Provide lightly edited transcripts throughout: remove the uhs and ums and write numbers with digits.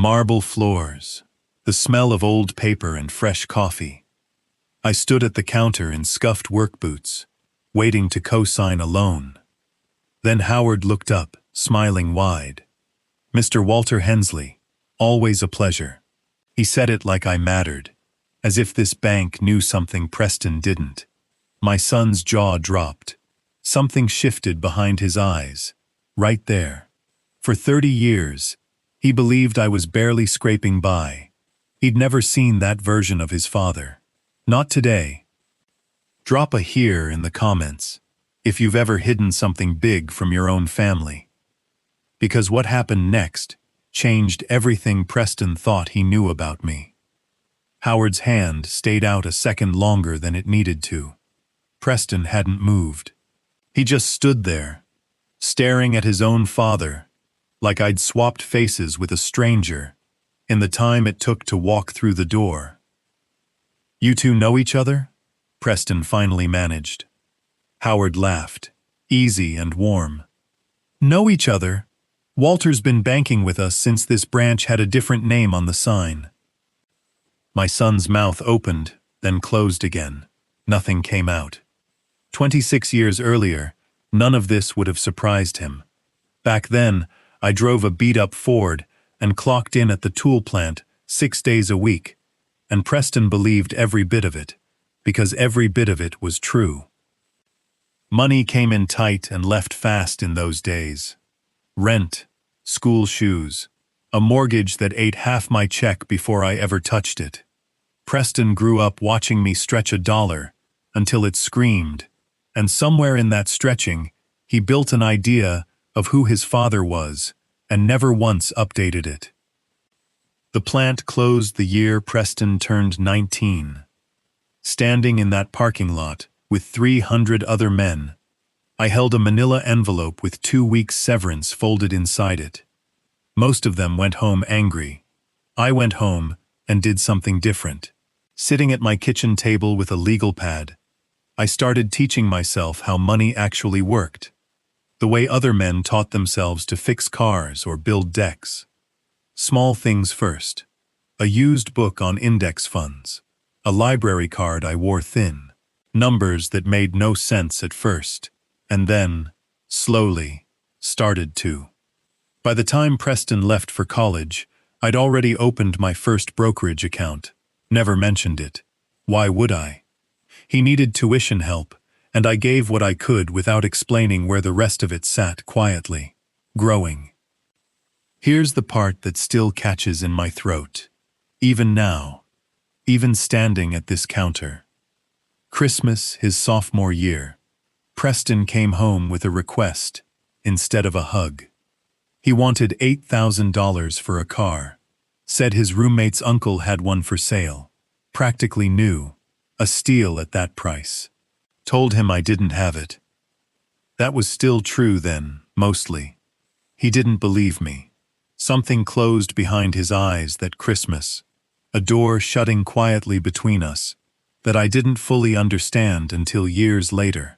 Marble floors, the smell of old paper and fresh coffee. I stood at the counter in scuffed work boots, waiting to co-sign a loan. Then Howard looked up, smiling wide. "Mr. Walter Hensley, always a pleasure." He said it like I mattered, as if this bank knew something Preston didn't. My son's jaw dropped. Something shifted behind his eyes, right there. For 30 years, he believed I was barely scraping by. He'd never seen that version of his father. Not today. Drop a here in the comments if you've ever hidden something big from your own family. Because what happened next changed everything Preston thought he knew about me. Howard's hand stayed out a second longer than it needed to. Preston hadn't moved. He just stood there, staring at his own father, like I'd swapped faces with a stranger in the time it took to walk through the door. "You two know each other?" Preston finally managed. Howard laughed, easy and warm. "Know each other? Walter's been banking with us since this branch had a different name on the sign." My son's mouth opened, then closed again. Nothing came out. 26 years earlier, none of this would have surprised him. Back then, I drove a beat-up Ford and clocked in at the tool plant 6 days a week, and Preston believed every bit of it, because every bit of it was true. Money came in tight and left fast in those days. Rent, school shoes, a mortgage that ate half my check before I ever touched it. Preston grew up watching me stretch $1 until it screamed, and somewhere in that stretching, he built an idea of who his father was, and never once updated it. The plant closed the year Preston turned 19. Standing in that parking lot with 300 other men, I held a manila envelope with 2 weeks' severance folded inside it. Most of them went home angry. I went home and did something different. Sitting at my kitchen table with a legal pad, I started teaching myself how money actually worked. The way other men taught themselves to fix cars or build decks. Small things first. A used book on index funds. A library card I wore thin. Numbers that made no sense at first. And then, slowly, started to. By the time Preston left for college, I'd already opened my first brokerage account. Never mentioned it. Why would I? He needed tuition help, and I gave what I could without explaining where the rest of it sat quietly, growing. Here's the part that still catches in my throat. Even now, even standing at this counter. Christmas, his sophomore year, Preston came home with a request instead of a hug. He wanted $8,000 for a car. Said his roommate's uncle had one for sale. Practically new. A steal at that price. Told him I didn't have it. That was still true then, mostly. He didn't believe me. Something closed behind his eyes that Christmas. A door shutting quietly between us, that I didn't fully understand until years later.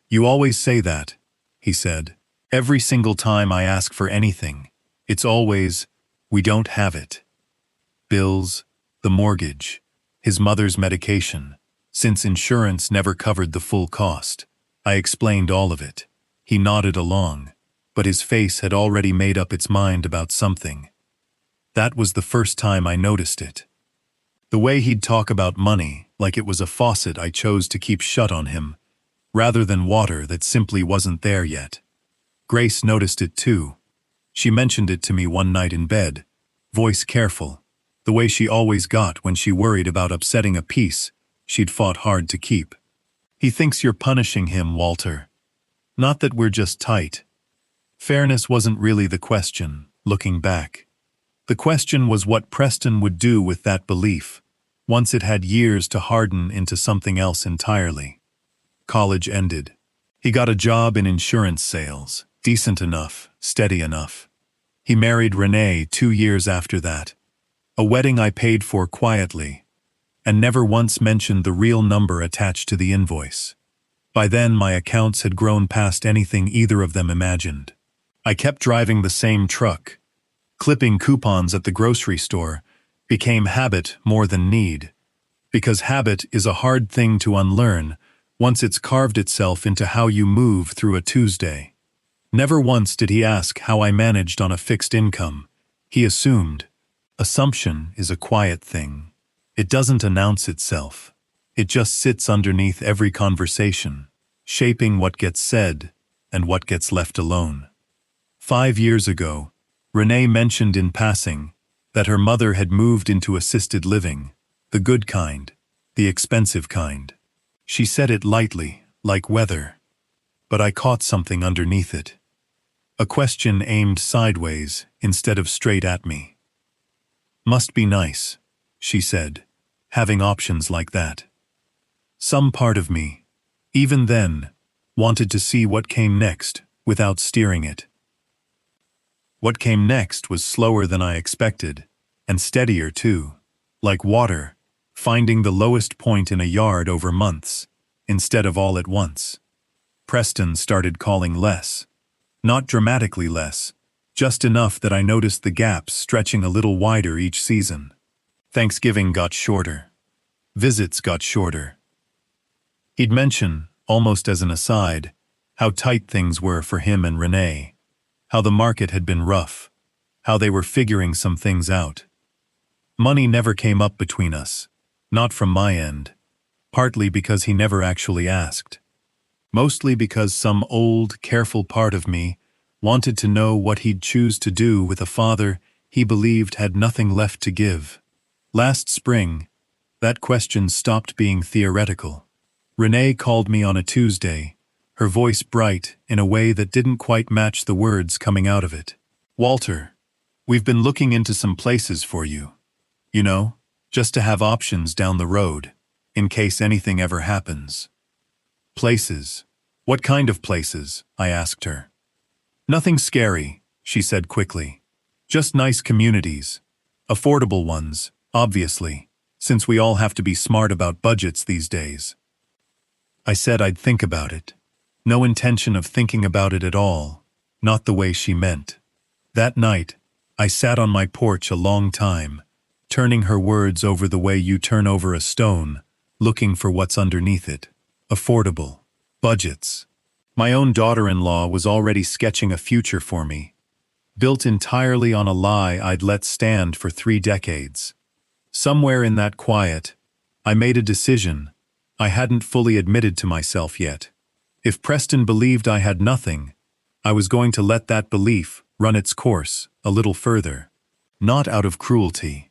"You always say that," he said. "Every single time I ask for anything, it's always, we don't have it." Bills, the mortgage, his mother's medication. Since insurance never covered the full cost, I explained all of it. He nodded along, but his face had already made up its mind about something. That was the first time I noticed it. The way he'd talk about money, like it was a faucet I chose to keep shut on him, rather than water that simply wasn't there yet. Grace noticed it too. She mentioned it to me one night in bed, voice careful, the way she always got when she worried about upsetting a peace she'd fought hard to keep. "He thinks you're punishing him, Walter. Not that we're just tight." Fairness wasn't really the question, looking back. The question was what Preston would do with that belief, once it had years to harden into something else entirely. College ended. He got a job in insurance sales, decent enough, steady enough. He married Renee 2 years after that. A wedding I paid for quietly, and never once mentioned the real number attached to the invoice. By then, my accounts had grown past anything either of them imagined. I kept driving the same truck, Clipping coupons at the grocery store became habit more than need, because habit is a hard thing to unlearn once it's carved itself into how you move through a Tuesday. Never once did he ask how I managed on a fixed income. He assumed. Assumption is a quiet thing. It doesn't announce itself. It just sits underneath every conversation, shaping what gets said and what gets left alone. 5 years ago, Renee mentioned in passing that her mother had moved into assisted living, the good kind, the expensive kind. She said it lightly, like weather, but I caught something underneath it. A question aimed sideways instead of straight at me. Must be nice, she said, having options like that. Some part of me, even then, wanted to see what came next without steering it. What came next was slower than I expected, and steadier too, like water, finding the lowest point in a yard over months, instead of all at once. Preston started calling less. Not dramatically less, just enough that I noticed the gaps stretching a little wider each season. Thanksgiving got shorter. Visits got shorter. He'd mention, almost as an aside, how tight things were for him and Renee, how the market had been rough, how they were figuring some things out. Money never came up between us, not from my end, partly because he never actually asked. Mostly because some old, careful part of me wanted to know what he'd choose to do with a father he believed had nothing left to give. Last spring, that question stopped being theoretical. Renee called me on a Tuesday, her voice bright in a way that didn't quite match the words coming out of it. "Walter, we've been looking into some places for you. You know, just to have options down the road, in case anything ever happens." "Places? What kind of places?" I asked her. "Nothing scary," she said quickly. "Just nice communities. Affordable ones, obviously, since we all have to be smart about budgets these days." I said I'd think about it. No intention of thinking about it at all, not the way she meant. That night, I sat on my porch a long time, turning her words over the way you turn over a stone, looking for what's underneath it. Affordable. Budgets. My own daughter-in-law was already sketching a future for me, built entirely on a lie I'd let stand for 3 decades. Somewhere in that quiet, I made a decision I hadn't fully admitted to myself yet. If Preston believed I had nothing, I was going to let that belief run its course a little further. Not out of cruelty.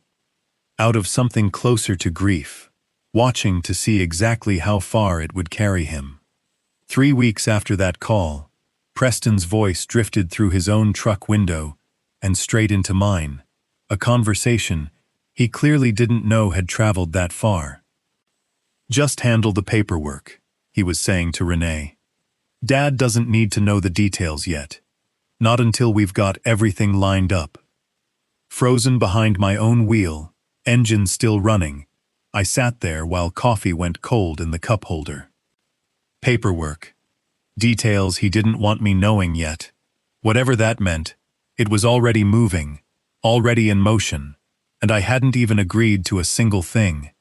Out of something closer to grief, watching to see exactly how far it would carry him. 3 weeks after that call, Preston's voice drifted through his own truck window and straight into mine, a conversation he clearly didn't know had traveled that far. "Just handle the paperwork," he was saying to Renee. "Dad doesn't need to know the details yet. Not until we've got everything lined up." Frozen behind my own wheel, engine still running, I sat there while coffee went cold in the cup holder. Paperwork. Details he didn't want me knowing yet. Whatever that meant, it was already moving, already in motion, and I hadn't even agreed to a single thing.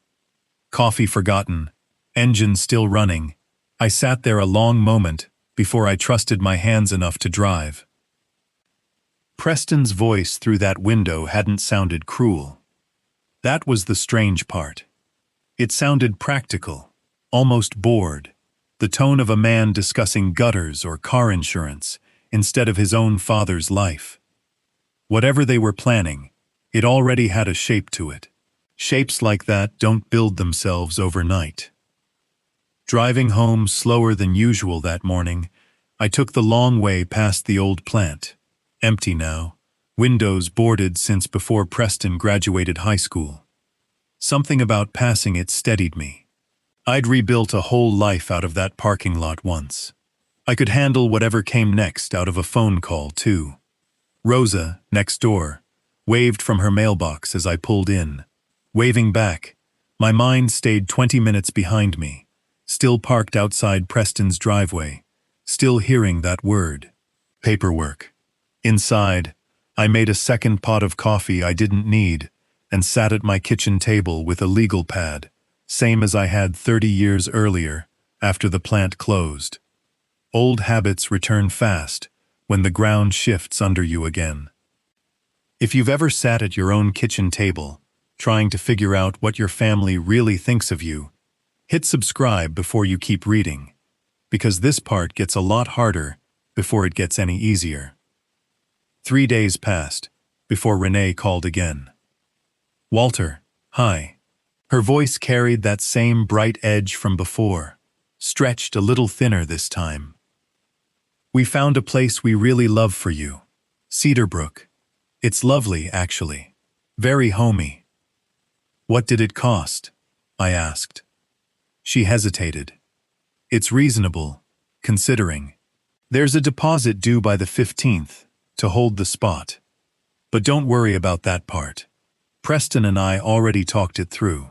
Coffee forgotten, engine still running, I sat there a long moment before I trusted my hands enough to drive. Preston's voice through that window hadn't sounded cruel. That was the strange part. It sounded practical, almost bored, the tone of a man discussing gutters or car insurance instead of his own father's life. Whatever they were planning, it already had a shape to it. Shapes like that don't build themselves overnight. Driving home slower than usual that morning, I took the long way past the old plant. Empty now, windows boarded since before Preston graduated high school. Something about passing it steadied me. I'd rebuilt a whole life out of that parking lot once. I could handle whatever came next out of a phone call, too. Rosa, next door, waved from her mailbox as I pulled in. Waving back, my mind stayed 20 minutes behind me, still parked outside Preston's driveway, still hearing that word. Paperwork. Inside, I made a second pot of coffee I didn't need and sat at my kitchen table with a legal pad, same as I had 30 years earlier, after the plant closed. Old habits return fast when the ground shifts under you again. If you've ever sat at your own kitchen table, trying to figure out what your family really thinks of you, hit subscribe before you keep reading, because this part gets a lot harder before it gets any easier. 3 days passed before Renee called again. "Walter, hi." Her voice carried that same bright edge from before, stretched a little thinner this time. "We found a place we really love for you. Cedar Brook. It's lovely, actually. Very homey." "What did it cost?" I asked. She hesitated. "It's reasonable, considering. There's a deposit due by the 15th to hold the spot. But don't worry about that part. Preston and I already talked it through."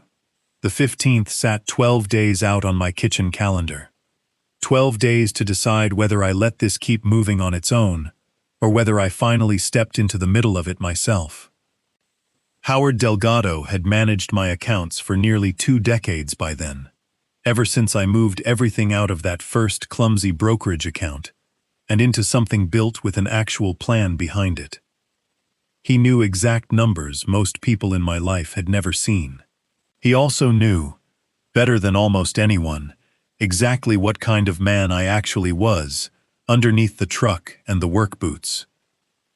The 15th sat 12 days out on my kitchen calendar. 12 days to decide whether I let this keep moving on its own, or whether I finally stepped into the middle of it myself. Howard Delgado had managed my accounts for nearly 2 decades by then, ever since I moved everything out of that first clumsy brokerage account and into something built with an actual plan behind it. He knew exact numbers most people in my life had never seen. He also knew, better than almost anyone, exactly what kind of man I actually was, underneath the truck and the work boots.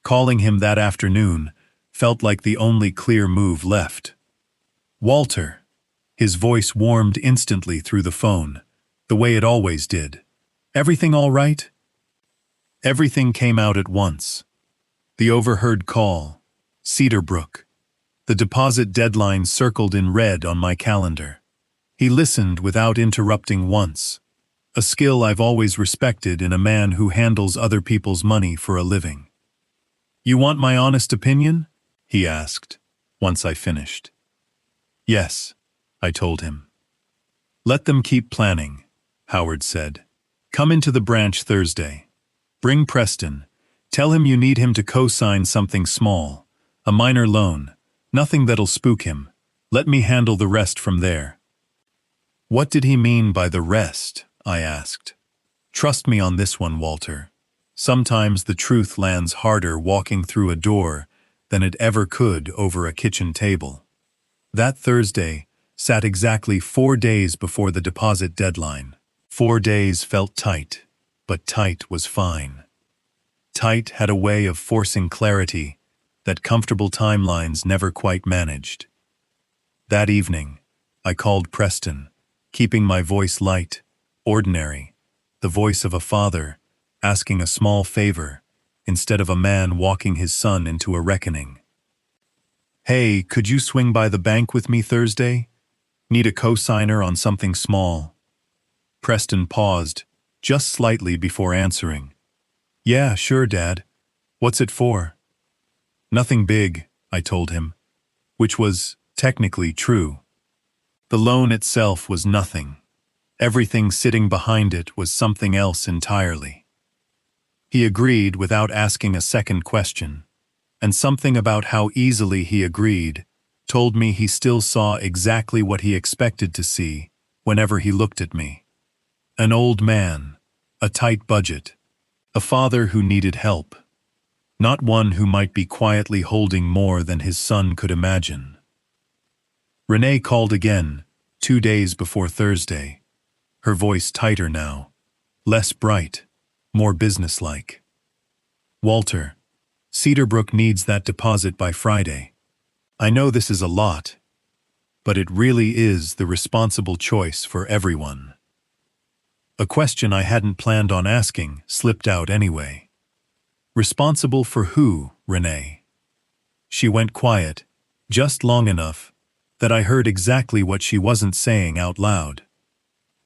Calling him that afternoon felt like the only clear move left. "Walter." His voice warmed instantly through the phone, the way it always did. "Everything all right?" Everything came out at once. The overheard call, Cedar Brook. The deposit deadline circled in red on my calendar. He listened without interrupting once, a skill I've always respected in a man who handles other people's money for a living. "You want my honest opinion?" he asked, once I finished. "Yes," I told him. "Let them keep planning," Howard said. "Come into the branch Thursday. Bring Preston. Tell him you need him to co-sign something small, a minor loan, nothing that'll spook him. Let me handle the rest from there." "What did he mean by the rest?" I asked. "Trust me on this one, Walter. Sometimes the truth lands harder walking through a door than it ever could over a kitchen table." That Thursday sat exactly 4 days before the deposit deadline. 4 days felt tight, but tight was fine. Tight had a way of forcing clarity that comfortable timelines never quite managed. That evening, I called Preston, keeping my voice light, ordinary, the voice of a father asking a small favor instead of a man walking his son into a reckoning. "Hey, could you swing by the bank with me Thursday? Need a co-signer on something small." Preston paused, just slightly before answering. "Yeah, sure, Dad. What's it for?" "Nothing big," I told him, which was technically true. The loan itself was nothing. Everything sitting behind it was something else entirely. He agreed without asking a second question, and something about how easily he agreed told me he still saw exactly what he expected to see whenever he looked at me. An old man, a tight budget, a father who needed help, not one who might be quietly holding more than his son could imagine. Renee called again, 2 days before Thursday, her voice tighter now, less bright, more businesslike. "Walter, Cedar Brook needs that deposit by Friday. I know this is a lot, but it really is the responsible choice for everyone." A question I hadn't planned on asking slipped out anyway. "Responsible for who, Renee?" She went quiet, just long enough that I heard exactly what she wasn't saying out loud.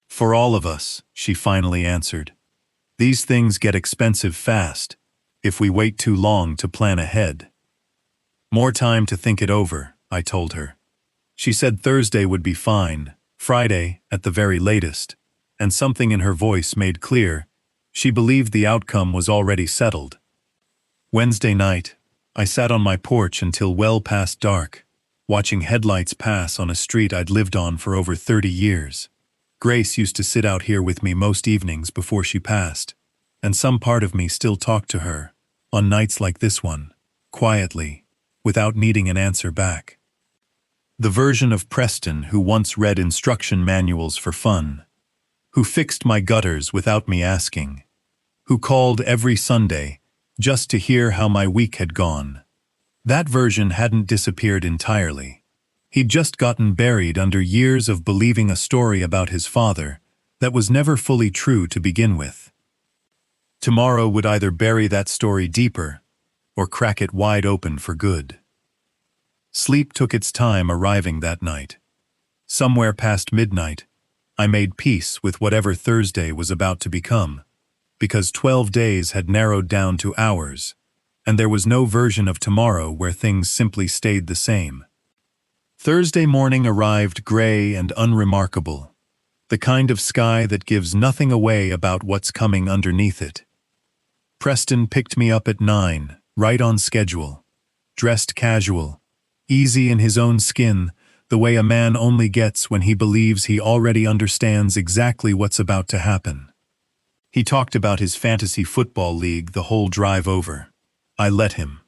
"For all of us," she finally answered. "These things get expensive fast if we wait too long to plan ahead." "More time to think it over," I told her. She said Thursday would be fine, Friday at the very latest, and something in her voice made clear she believed the outcome was already settled. Wednesday night, I sat on my porch until well past dark, watching headlights pass on a street I'd lived on for over 30 years. Grace used to sit out here with me most evenings before she passed, and some part of me still talked to her, on nights like this one, quietly, without needing an answer back. The version of Preston who once read instruction manuals for fun, who fixed my gutters without me asking, who called every Sunday just to hear how my week had gone. That version hadn't disappeared entirely. He'd just gotten buried under years of believing a story about his father that was never fully true to begin with. Tomorrow would either bury that story deeper or crack it wide open for good. Sleep took its time arriving that night. Somewhere past midnight, I made peace with whatever Thursday was about to become, because 12 days had narrowed down to hours, and there was no version of tomorrow where things simply stayed the same. Thursday morning arrived gray and unremarkable, the kind of sky that gives nothing away about what's coming underneath it. Preston picked me up at 9, right on schedule, dressed casual, easy in his own skin, the way a man only gets when he believes he already understands exactly what's about to happen. He talked about his fantasy football league the whole drive over. I let him.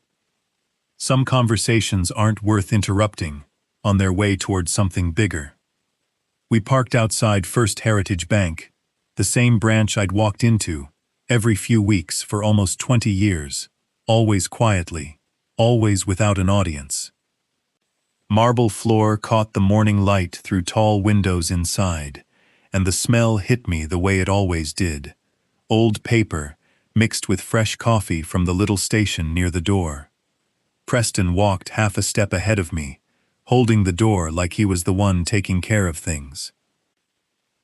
Some conversations aren't worth interrupting on their way towards something bigger. We parked outside First Heritage Bank, the same branch I'd walked into every few weeks for almost 20 years, always quietly, always without an audience. Marble floor caught the morning light through tall windows inside, and the smell hit me the way it always did. Old paper, mixed with fresh coffee from the little station near the door. Preston walked half a step ahead of me, holding the door like he was the one taking care of things.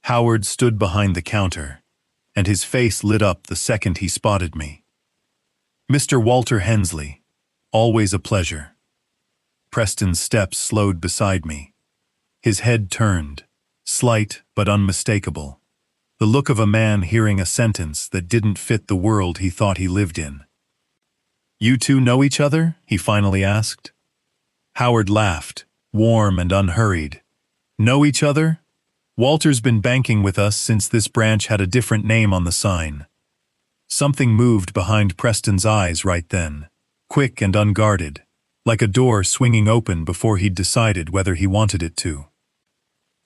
Howard stood behind the counter, and his face lit up the second he spotted me. "Mr. Walter Hensley, always a pleasure." Preston's steps slowed beside me. His head turned, slight but unmistakable, the look of a man hearing a sentence that didn't fit the world he thought he lived in. "You two know each other?" he finally asked. Howard laughed, warm and unhurried. "Know each other? Walter's been banking with us since this branch had a different name on the sign." Something moved behind Preston's eyes right then, quick and unguarded, like a door swinging open before he'd decided whether he wanted it to.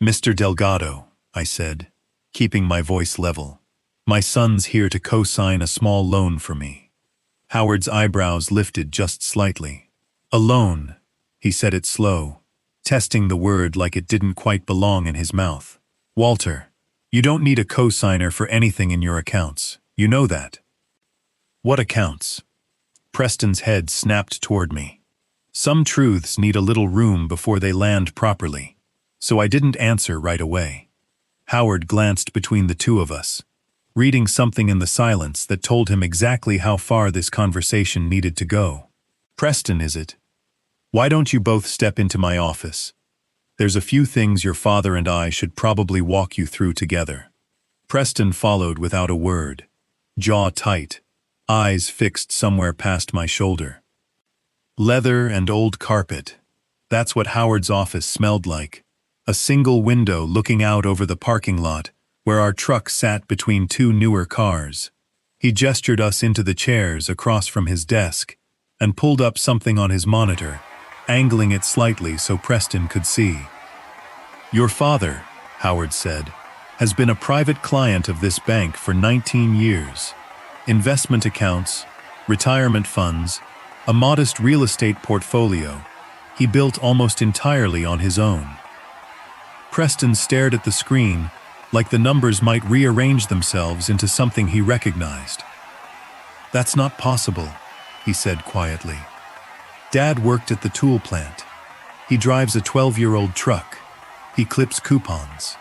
"Mr. Delgado," I said, keeping my voice level. "My son's here to co-sign a small loan for me." Howard's eyebrows lifted just slightly. "A loan," he said it slow, testing the word like it didn't quite belong in his mouth. "Walter, you don't need a co-signer for anything in your accounts. You know that." "What accounts?" Preston's head snapped toward me. Some truths need a little room before they land properly, so I didn't answer right away. Howard glanced between the two of us, reading something in the silence that told him exactly how far this conversation needed to go. "Preston, is it? Why don't you both step into my office? There's a few things your father and I should probably walk you through together." Preston followed without a word, jaw tight, eyes fixed somewhere past my shoulder. Leather and old carpet. That's what Howard's office smelled like. A single window looking out over the parking lot where our truck sat between two newer cars. He gestured us into the chairs across from his desk and pulled up something on his monitor, angling it slightly so Preston could see. "Your father," Howard said, "has been a private client of this bank for 19 years. Investment accounts, retirement funds, a modest real estate portfolio, he built almost entirely on his own." Preston stared at the screen like the numbers might rearrange themselves into something he recognized. "That's not possible," he said quietly. "Dad worked at the tool plant. He drives a 12-year-old truck. He clips coupons."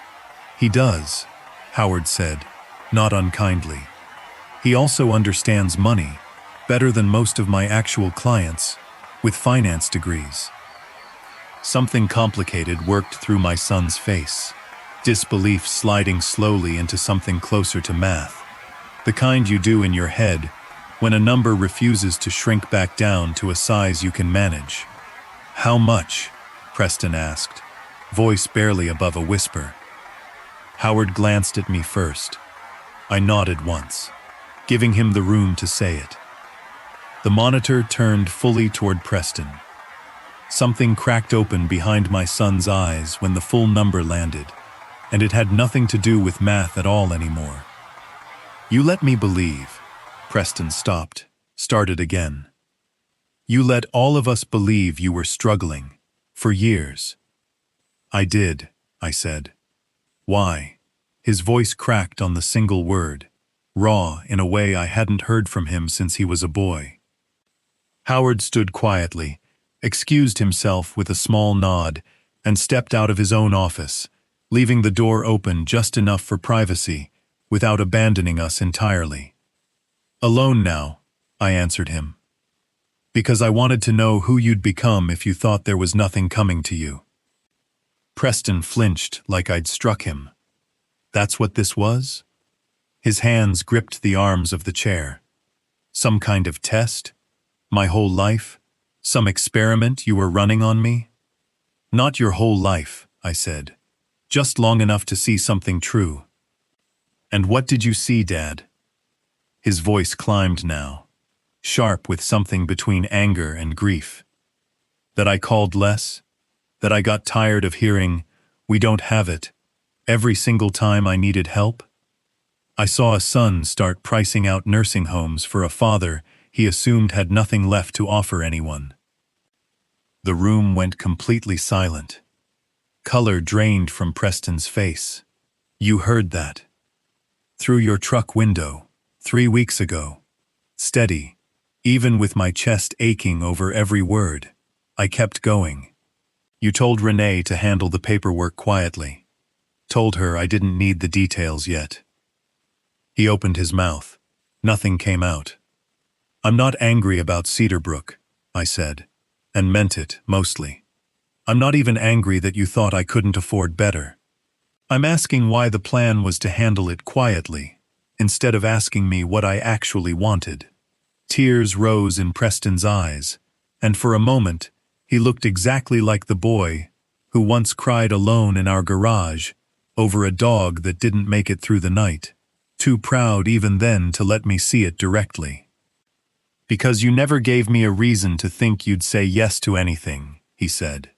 "He does," Howard said, not unkindly. "He also understands money, better than most of my actual clients, with finance degrees." Something complicated worked through my son's face, disbelief sliding slowly into something closer to math, the kind you do in your head When a number refuses to shrink back down to a size you can manage. How much? Preston asked, voice barely above a whisper. Howard glanced at me first. I nodded once, giving him the room to say it. The monitor turned fully toward Preston. Something cracked open behind my son's eyes when the full number landed, and it had nothing to do with math at all anymore. You let me believe. Preston stopped, started again. You let all of us believe you were struggling, for years. I did, I said. Why? His voice cracked on the single word, raw in a way I hadn't heard from him since he was a boy. Howard stood quietly, excused himself with a small nod, and stepped out of his own office, leaving the door open just enough for privacy, without abandoning us entirely. Alone now, I answered him. Because I wanted to know who you'd become if you thought there was nothing coming to you. Preston flinched like I'd struck him. That's what this was? His hands gripped the arms of the chair. Some kind of test? My whole life? Some experiment you were running on me? Not your whole life, I said. Just long enough to see something true. And what did you see, Dad? His voice climbed now, sharp with something between anger and grief. That I called less? That I got tired of hearing, "We don't have it," every single time I needed help? I saw a son start pricing out nursing homes for a father he assumed had nothing left to offer anyone. The room went completely silent. Color drained from Preston's face. You heard that. Through your truck window, 3 weeks ago. Steady, even with my chest aching over every word. I kept going. You told Renee to handle the paperwork quietly. Told her I didn't need the details yet. He opened his mouth. Nothing came out. I'm not angry about Cedarbrook, I said, and meant it, mostly. I'm not even angry that you thought I couldn't afford better. I'm asking why the plan was to handle it quietly, instead of asking me what I actually wanted. Tears rose in Preston's eyes, and for a moment, he looked exactly like the boy who once cried alone in our garage over a dog that didn't make it through the night, too proud even then to let me see it directly. Because you never gave me a reason to think you'd say yes to anything, he said.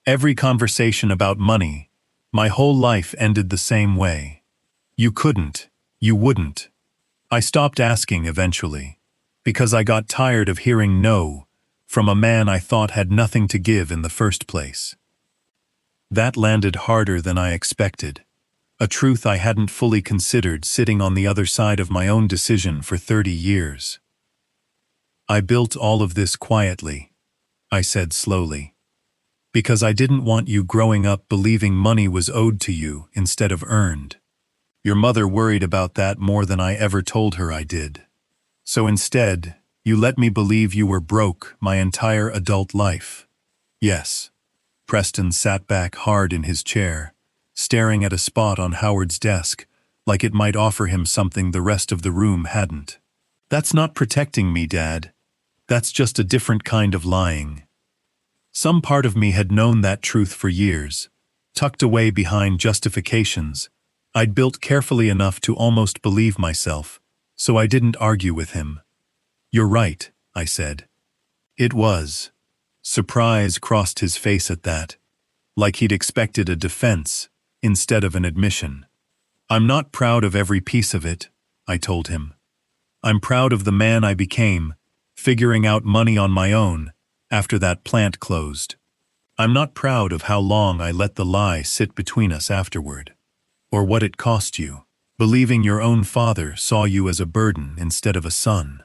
Every conversation about money, my whole life ended the same way. You couldn't, you wouldn't. I stopped asking eventually, because I got tired of hearing no from a man I thought had nothing to give in the first place. That landed harder than I expected, a truth I hadn't fully considered sitting on the other side of my own decision for 30 years. I built all of this quietly, I said slowly, because I didn't want you growing up believing money was owed to you instead of earned. Your mother worried about that more than I ever told her I did. So instead, you let me believe you were broke my entire adult life. Yes. Preston sat back hard in his chair, staring at a spot on Howard's desk, like it might offer him something the rest of the room hadn't. That's not protecting me, Dad. That's just a different kind of lying. Some part of me had known that truth for years, tucked away behind justifications I'd built carefully enough to almost believe myself, so I didn't argue with him. You're right, I said. It was. Surprise crossed his face at that, like he'd expected a defense instead of an admission. I'm not proud of every piece of it, I told him. I'm proud of the man I became, figuring out money on my own after that plant closed. I'm not proud of how long I let the lie sit between us afterward, or what it cost you, believing your own father saw you as a burden instead of a son.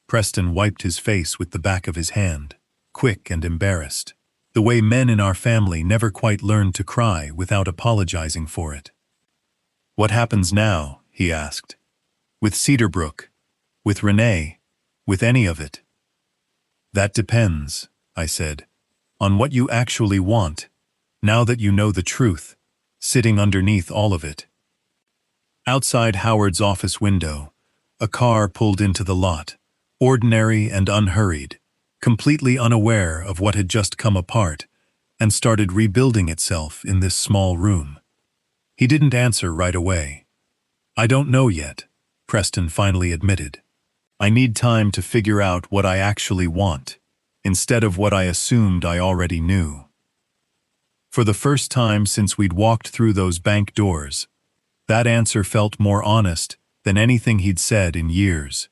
Preston wiped his face with the back of his hand, quick and embarrassed, the way men in our family never quite learned to cry without apologizing for it. What happens now, he asked. With Cedarbrook, with Renee, with any of it? That depends, I said, on what you actually want, now that you know the truth, sitting underneath all of it. Outside Howard's office window, a car pulled into the lot, ordinary and unhurried, completely unaware of what had just come apart, and started rebuilding itself in this small room. He didn't answer right away. "I don't know yet," Preston finally admitted. "I need time to figure out what I actually want, instead of what I assumed I already knew." For the first time since we'd walked through those bank doors, that answer felt more honest than anything he'd said in years.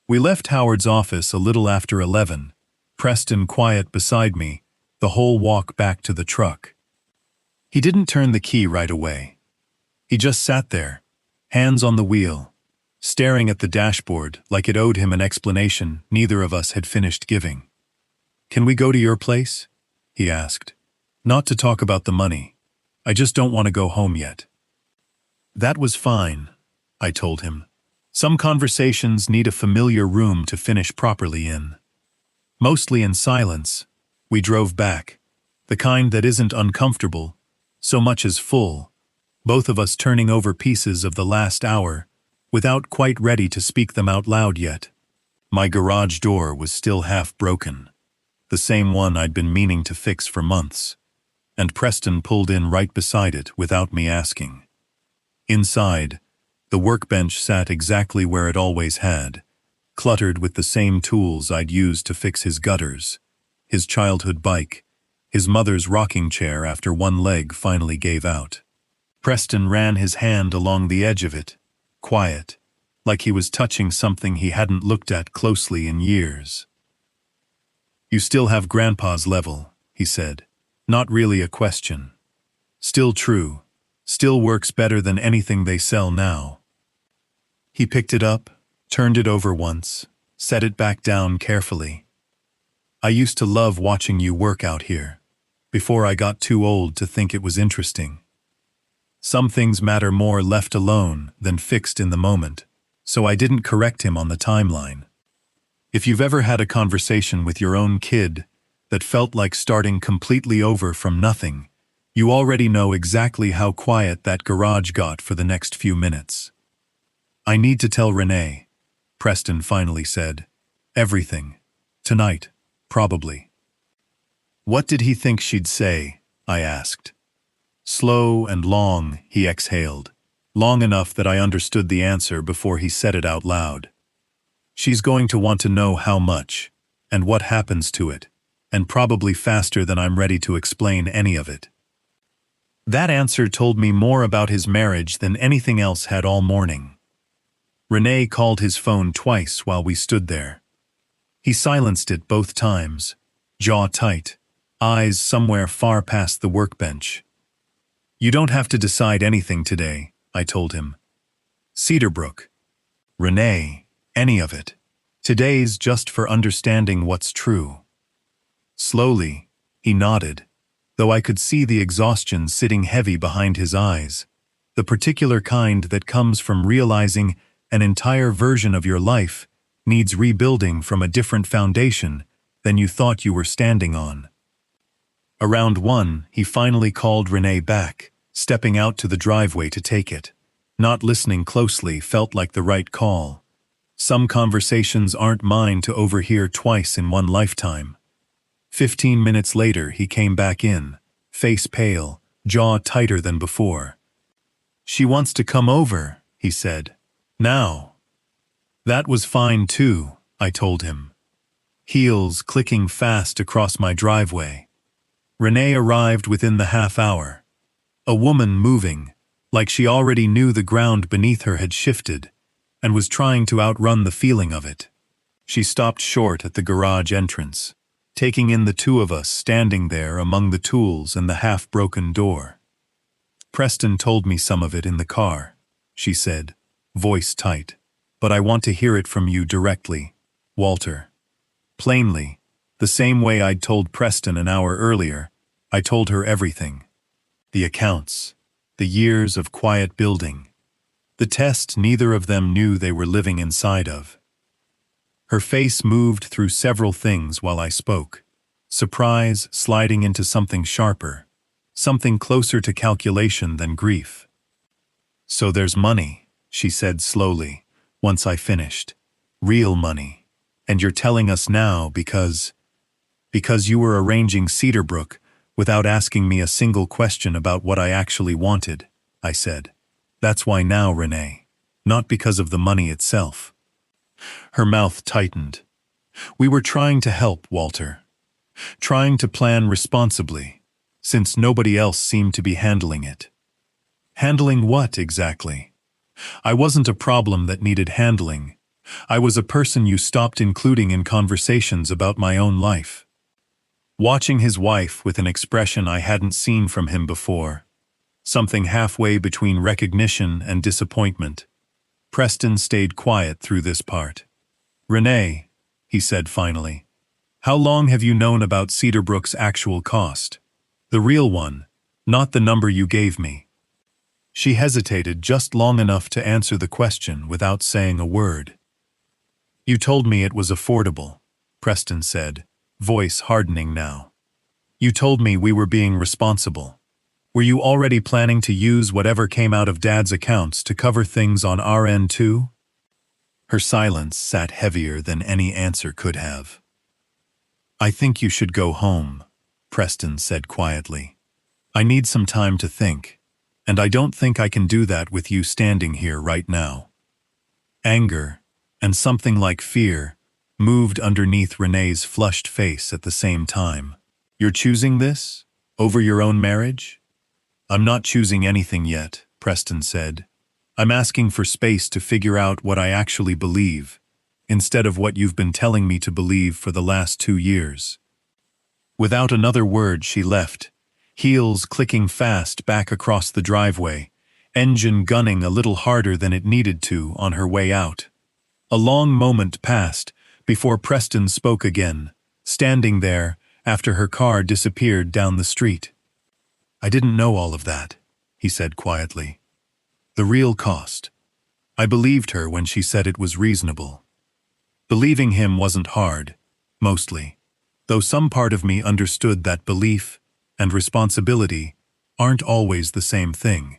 We left Howard's office a little after 11, Preston quiet beside me, the whole walk back to the truck. He didn't turn the key right away. He just sat there, hands on the wheel, staring at the dashboard like it owed him an explanation neither of us had finished giving. "Can we go to your place?" he asked. "Not to talk about the money. I just don't want to go home yet." "That was fine," I told him. "Some conversations need a familiar room to finish properly in." Mostly in silence, we drove back, the kind that isn't uncomfortable, so much as full, both of us turning over pieces of the last hour, without quite ready to speak them out loud yet. My garage door was still half broken, the same one I'd been meaning to fix for months, and Preston pulled in right beside it without me asking. Inside, the workbench sat exactly where it always had, cluttered with the same tools I'd used to fix his gutters, his childhood bike, his mother's rocking chair after one leg finally gave out. Preston ran his hand along the edge of it, quiet, like he was touching something he hadn't looked at closely in years. "You still have Grandpa's level," he said. "Not really a question. Still true, still works better than anything they sell now." He picked it up, turned it over once, set it back down carefully. "I used to love watching you work out here, before I got too old to think it was interesting. Some things matter more left alone than fixed in the moment, so I didn't correct him on the timeline. If you've ever had a conversation with your own kid that felt like starting completely over from nothing, you already know exactly how quiet that garage got for the next few minutes." "I need to tell Renee," Preston finally said. "Everything. Tonight, probably." "What did he think she'd say?" I asked. Slow and long, he exhaled, long enough that I understood the answer before he said it out loud. "She's going to want to know how much, and what happens to it, and probably faster than I'm ready to explain any of it." That answer told me more about his marriage than anything else had all morning. Renee called his phone twice while we stood there. He silenced it both times, jaw tight, eyes somewhere far past the workbench. "You don't have to decide anything today," I told him. "Cedarbrook, Renee, any of it. Today's just for understanding what's true." Slowly, he nodded, though I could see the exhaustion sitting heavy behind his eyes, the particular kind that comes from realizing an entire version of your life needs rebuilding from a different foundation than you thought you were standing on. Around 1, he finally called Renee back, stepping out to the driveway to take it. Not listening closely felt like the right call. Some conversations aren't mine to overhear twice in one lifetime. 15 minutes later, he came back in, face pale, jaw tighter than before. "She wants to come over," he said. "Now." That was fine too, I told him. Heels clicking fast across my driveway. Renee arrived within the half hour. A woman moving, like she already knew the ground beneath her had shifted, and was trying to outrun the feeling of it. She stopped short at the garage entrance, taking in the two of us standing there among the tools and the half-broken door. "Preston told me some of it in the car," she said, voice tight. "But I want to hear it from you directly, Walter." Plainly, the same way I'd told Preston an hour earlier, I told her everything. The accounts, the years of quiet building, the test neither of them knew they were living inside of. Her face moved through several things while I spoke, surprise sliding into something sharper, something closer to calculation than grief. "So there's money," she said slowly, once I finished. "Real money. And you're telling us now because you were arranging Cedarbrook without asking me a single question about what I actually wanted, I said. That's why now, Renee. Not because of the money itself. Her mouth tightened. We were trying to help, Walter. Trying to plan responsibly, since nobody else seemed to be handling it. Handling what, exactly? I wasn't a problem that needed handling. I was a person you stopped including in conversations about my own life. Watching his wife with an expression I hadn't seen from him before, something halfway between recognition and disappointment, Preston stayed quiet through this part. Renee, he said finally, how long have you known about Cedarbrook's actual cost? The real one, not the number you gave me. She hesitated just long enough to answer the question without saying a word. You told me it was affordable, Preston said, voice hardening now. You told me we were being responsible. Were you already planning to use whatever came out of Dad's accounts to cover things on our end too? Her silence sat heavier than any answer could have. I think you should go home, Preston said quietly. I need some time to think, and I don't think I can do that with you standing here right now. Anger, and something like fear, moved underneath Renee's flushed face at the same time. You're choosing this? Over your own marriage? I'm not choosing anything yet, Preston said. I'm asking for space to figure out what I actually believe, instead of what you've been telling me to believe for the last 2 years. Without another word, she left, heels clicking fast back across the driveway, engine gunning a little harder than it needed to on her way out. A long moment passed before Preston spoke again, standing there after her car disappeared down the street. I didn't know all of that, he said quietly. The real cost. I believed her when she said it was reasonable. Believing him wasn't hard, mostly, though some part of me understood that belief and responsibility aren't always the same thing.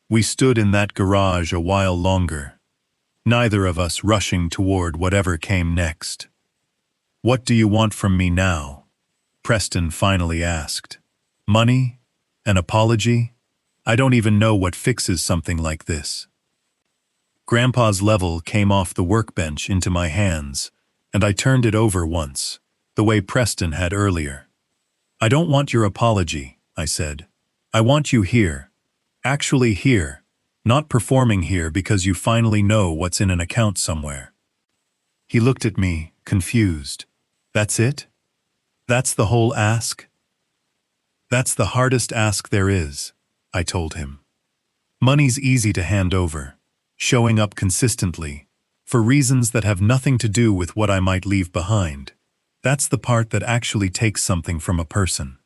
We stood in that garage a while longer, neither of us rushing toward whatever came next. What do you want from me now? Preston finally asked. Money? An apology? I don't even know what fixes something like this. Grandpa's level came off the workbench into my hands, and I turned it over once, the way Preston had earlier. I don't want your apology, I said. I want you here. Actually here. Not performing here because you finally know what's in an account somewhere. He looked at me, confused. That's it? That's the whole ask? That's the hardest ask there is, I told him. Money's easy to hand over, showing up consistently, for reasons that have nothing to do with what I might leave behind. That's the part that actually takes something from a person.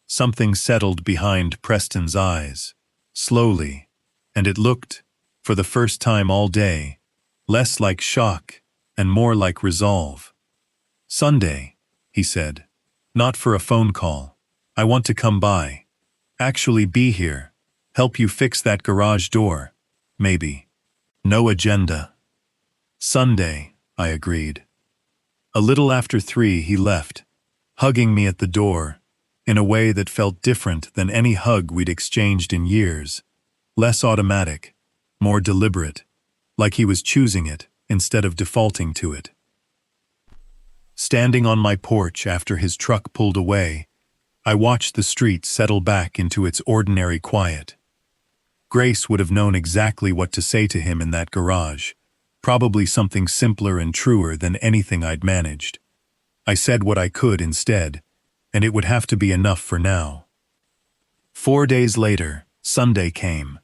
Something settled behind Preston's eyes, slowly, and it looked, for the first time all day, less like shock and more like resolve. Sunday, he said. Not for a phone call. I want to come by. Actually be here. Help you fix that garage door. Maybe. No agenda. Sunday, I agreed. A little after 3 he left, hugging me at the door, in a way that felt different than any hug we'd exchanged in years. Less automatic, more deliberate, like he was choosing it instead of defaulting to it. Standing on my porch after his truck pulled away, I watched the street settle back into its ordinary quiet. Grace would have known exactly what to say to him in that garage, probably something simpler and truer than anything I'd managed. I said what I could instead, and it would have to be enough for now. 4 days later, Sunday came.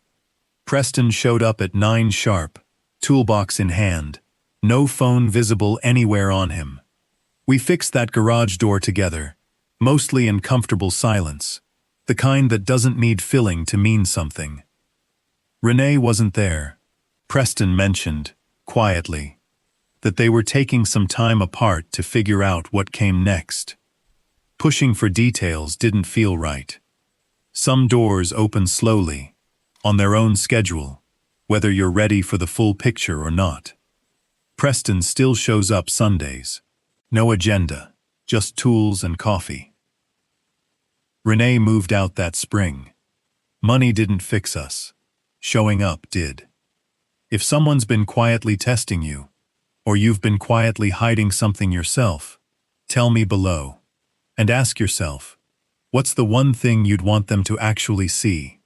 Preston showed up at 9 sharp, toolbox in hand, no phone visible anywhere on him. We fixed that garage door together, mostly in comfortable silence, the kind that doesn't need filling to mean something. Renee wasn't there. Preston mentioned, quietly, that they were taking some time apart to figure out what came next. Pushing for details didn't feel right. Some doors open slowly, on their own schedule, whether you're ready for the full picture or not. Preston still shows up Sundays. No agenda, just tools and coffee. Renee moved out that spring. Money didn't fix us. Showing up did. If someone's been quietly testing you, or you've been quietly hiding something yourself, tell me below. And ask yourself, what's the one thing you'd want them to actually see?